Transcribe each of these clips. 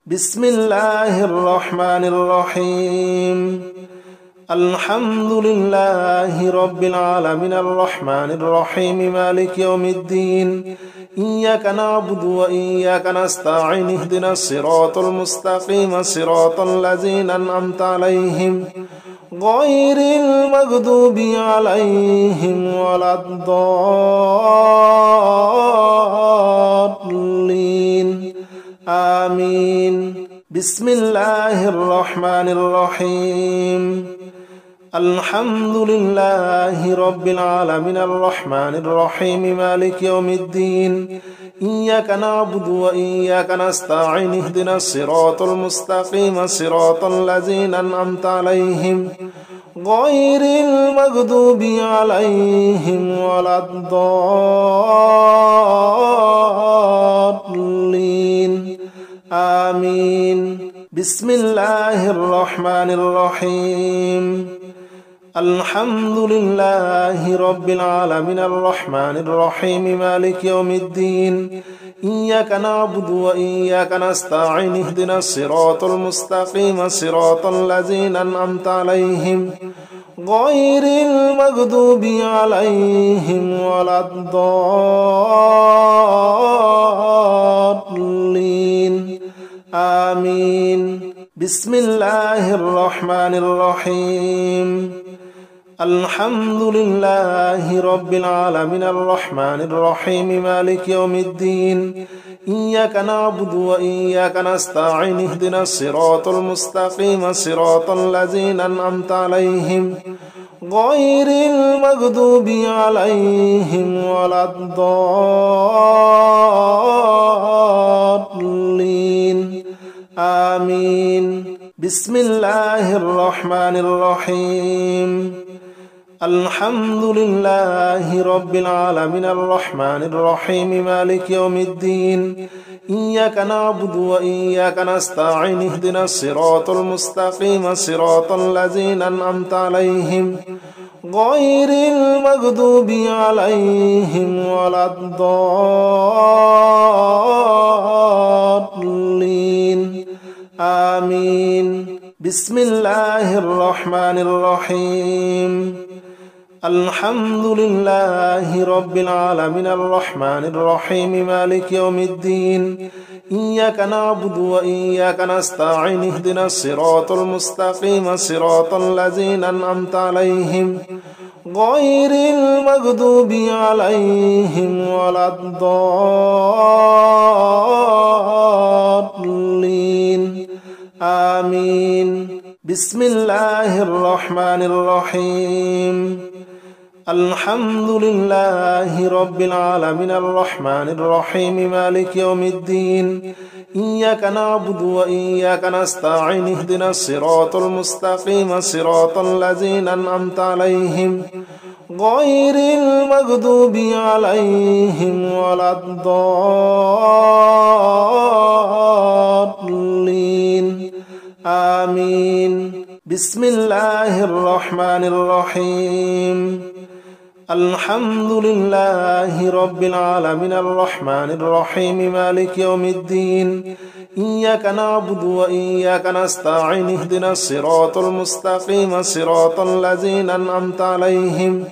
بسم الله الرحمن الرحيم الحمد لله رب العالمين الرحمن الرحيم مالك يوم الدين إياك نعبد وإياك نستعين اهدنا الصراط المستقيم صراط الذين أنعمت عليهم غير المغضوب عليهم ولا الضالين آمين بسم الله الرحمن الرحيم الحمد لله رب العالمين الرحمن الرحيم مالك يوم الدين إياك نعبد وإياك نستعين اهدنا الصراط المستقيم صراط الذين أنعمت عليهم غير المغضوب عليهم ولا الضالين آمين بسم الله الرحمن الرحيم الحمد لله رب العالمين الرحمن الرحيم مالك يوم الدين إياك نعبد وإياك نستعين اهدنا الصراط المستقيم صراط الذين أنعمت عليهم غير المغضوب عليهم ولا الضالين آمين بسم الله الرحمن الرحيم الحمد لله رب العالمين الرحمن الرحيم مالك يوم الدين إياك نعبد وإياك نستعين اهدنا الصراط المستقيم صراط الذين أنعمت عليهم غير المغضوب عليهم ولا الضالين آمين بسم الله الرحمن الرحيم الحمد لله رب العالمين الرحمن الرحيم مالك يوم الدين إياك نعبد وإياك نستعين اهدنا الصراط المستقيم صراط الذين أنعمت عليهم غير المغضوب عليهم ولا الضالين آمين بسم الله الرحمن الرحيم الحمد لله رب العالمين الرحمن الرحيم مالك يوم الدين إياك نعبد وإياك نستعين اهدنا الصراط المستقيم صراط الذين أنعمت عليهم غير المغضوب عليهم ولا الضالين آمين بسم الله الرحمن الرحيم الحمد لله رب العالمين الرحمن الرحيم مالك يوم الدين إياك نعبد وإياك نستعين اهدنا الصراط المستقيم صراط الذين أنعمت عليهم غير المغضوب عليهم ولا الضالين آمين بسم الله الرحمن الرحيم الحمد لله رب العالمين الرحمن الرحيم مالك يوم الدين إياك نعبد وإياك نستعين اهدنا الصراط المستقيم صراط الذين أنعمت عليهم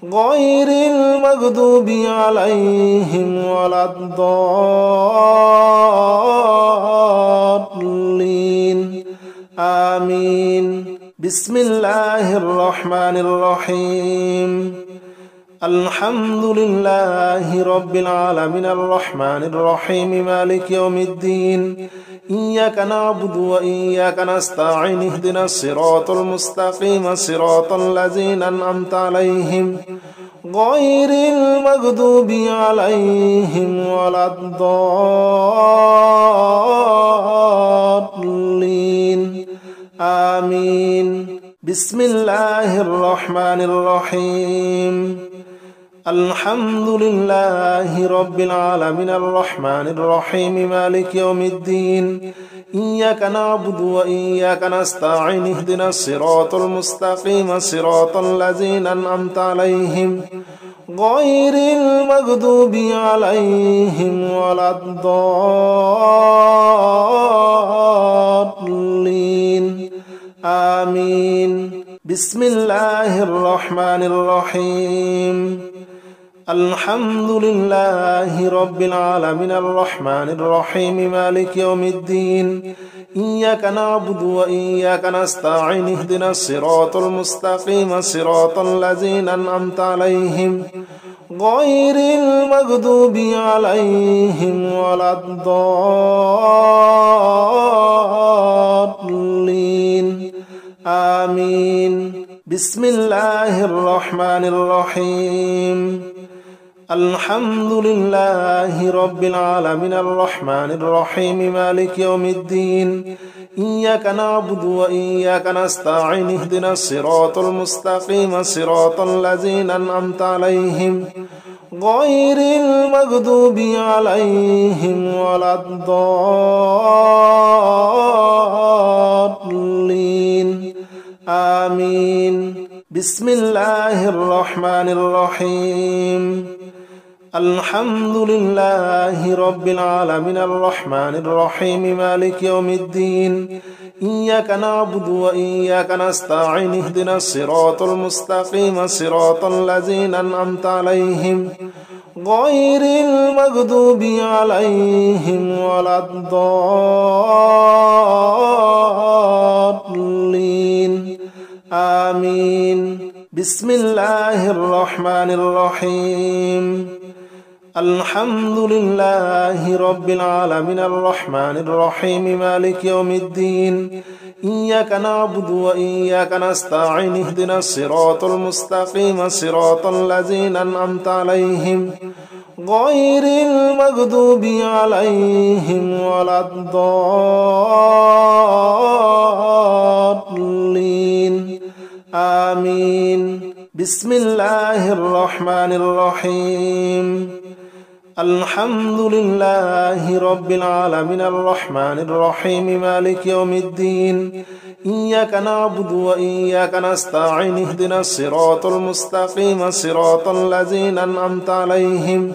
غير المغضوب عليهم ولا الضالين آمين بسم الله الرحمن الرحيم الحمد لله رب العالمين الرحمن الرحيم مالك يوم الدين إياك نعبد وإياك نستعين اهدنا الصراط المستقيم صراط الذين أنعمت عليهم غير المغضوب عليهم ولا الضالين آمين بسم الله الرحمن الرحيم الحمد لله رب العالمين الرحمن الرحيم مالك يوم الدين إياك نعبد وإياك نستعين اهدنا الصراط المستقيم صراط الذين أنعمت عليهم غير المغضوب عليهم ولا الضالين بسم الله الرحمن الرحيم الحمد لله رب العالمين الرحمن الرحيم مالك يوم الدين إياك نعبد وإياك نستعين اهدنا الصراط المستقيم صراط الذين أنعمت عليهم غير المغضوب عليهم ولا الضالين آمين بسم الله الرحمن الرحيم الحمد لله رب العالمين الرحمن الرحيم مالك يوم الدين إياك نعبد وإياك نستعين اهدنا الصراط المستقيم صراط الذين أنعمت عليهم غير المغضوب عليهم ولا الضالين آمين بسم الله الرحمن الرحيم الحمد لله رب العالمين الرحمن الرحيم مالك يوم الدين إياك نعبد وإياك نستعين اهدنا الصراط المستقيم صراط الذين أنعمت عليهم غير المغضوب عليهم ولا الضالين آمين بسم الله الرحمن الرحيم الحمد لله رب العالمين الرحمن الرحيم مالك يوم الدين إياك نعبد وإياك نستعين اهدنا الصراط المستقيم صراط الذين أنعمت عليهم غير المغضوب عليهم ولا الضالين آمين بسم الله الرحمن الرحيم الحمد لله رب العالمين الرحمن الرحيم مالك يوم الدين إياك نعبد وإياك نستعين اهدنا الصراط المستقيم صراط الذين أنعمت عليهم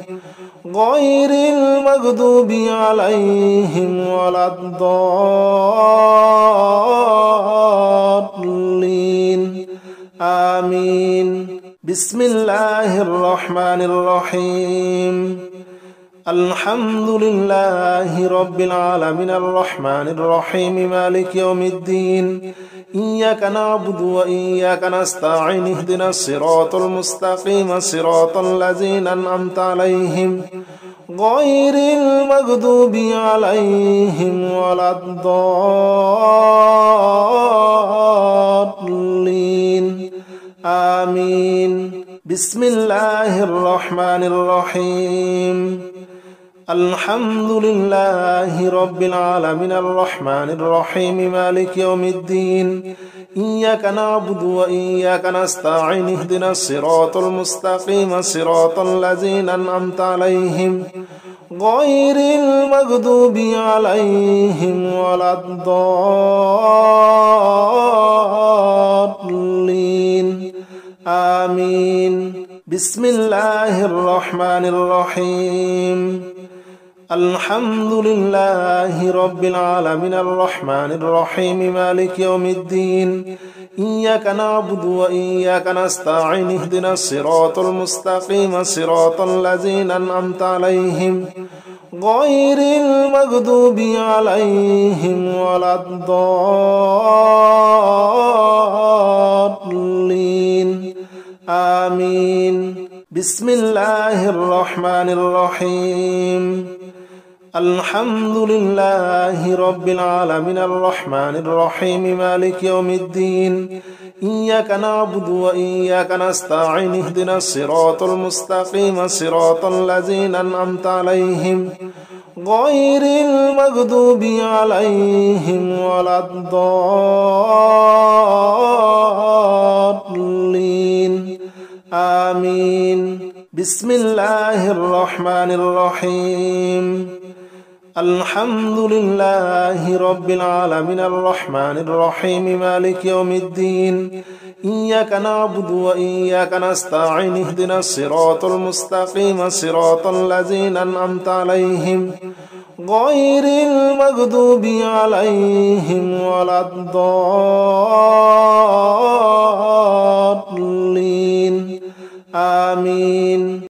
غير المغضوب عليهم ولا الضالين آمين بسم الله الرحمن الرحيم الحمد لله رب العالمين الرحمن الرحيم مالك يوم الدين إياك نعبد وإياك نستعين اهدنا الصراط المستقيم صراط الذين أنعمت عليهم غير المغضوب عليهم ولا الضالين آمين بسم الله الرحمن الرحيم الحمد لله رب العالمين الرحمن الرحيم مالك يوم الدين إياك نعبد وإياك نستعين اهدنا الصراط المستقيم صراط الذين أنعمت عليهم غير المغضوب عليهم ولا الضالين آمين بسم الله الرحمن الرحيم الحمد لله رب العالمين الرحمن الرحيم مالك يوم الدين إياك نعبد وإياك نستعين اهدنا الصراط المستقيم صراط الذين أنعمت عليهم غير المغضوب عليهم ولا الضالين آمين بسم الله الرحمن الرحيم الحمد لله رب العالمين الرحمن الرحيم مالك يوم الدين إياك نعبد وإياك نستعين اهدنا الصراط المستقيم صراط الذين أنعمت عليهم غير المغضوب عليهم ولا الضالين آمين بسم الله الرحمن الرحيم الحمد لله رب العالمين الرحمن الرحيم مالك يوم الدين إياك نعبد وإياك نستعين اهدنا الصراط المستقيم صراط الذين أنعمت عليهم غير المغضوب عليهم ولا الضالين آمين.